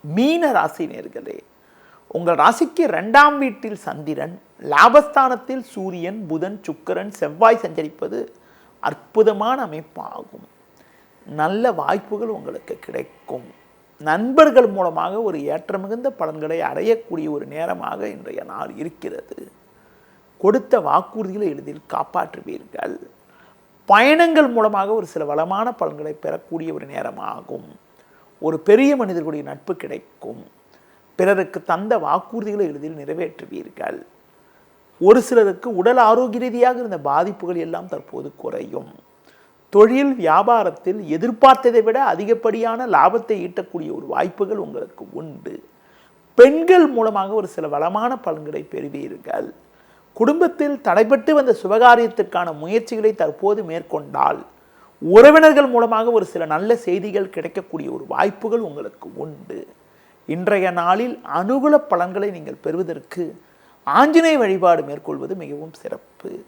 மீன ராசி நேர்களே, உங்கள் ராசிக்கு 2ஆம் வீட்டில் சந்திரன், லாபஸ்தானத்தில் சூரியன், புதன், சுக்கிரன், செவ்வாய் சஞ்சரிப்பது அற்புதமான அமைப்பாகும். நல்ல வாய்ப்புகள் உங்களுக்கு கிடைக்கும். நண்பர்கள் மூலமாக ஒரு ஏற்ற மிகுந்த பலன்களை அடையக்கூடிய ஒரு நேரமாக இன்றைய நாள் இருக்கிறது. கொடுத்த வாக்குறுதிகளை எளிதில் காப்பாற்றுவீர்கள். பயணங்கள் மூலமாக ஒரு சில வளமான பலன்களை பெறக்கூடிய ஒரு நேரமாகும். ஒரு பெரிய மனிதர்களுடைய நட்பு கிடைக்கும். பிறருக்கு தந்த வாக்குறுதிகளை எளிதில் நிறைவேற்றுவீர்கள். ஒரு சிலருக்கு உடல் ஆரோக்கிய ரீதியாக இருந்த பாதிப்புகள் எல்லாம் தற்போது குறையும். தொழில் வியாபாரத்தில் எதிர்பார்த்ததை விட அதிகப்படியான லாபத்தை ஈட்டக்கூடிய ஒரு வாய்ப்புகள் உங்களுக்கு உண்டு. பெண்கள் மூலமாக ஒரு சில வளமான பலன்களை பெறுவீர்கள். குடும்பத்தில் தடைபட்டு வந்த சுபகாரியத்திற்கான முயற்சிகளை தற்போது மேற்கொண்டால் உறவினர்கள் மூலமாக ஒரு சில நல்ல செய்திகள் கிடைக்கக்கூடிய ஒரு வாய்ப்புகள் உங்களுக்கு உண்டு. இன்றைய நாளில் அனுகூல பலன்களை நீங்கள் பெறுவதற்கு ஆஞ்சநேய வழிபாடு மேற்கொள்வது மிகவும் சிறப்பு.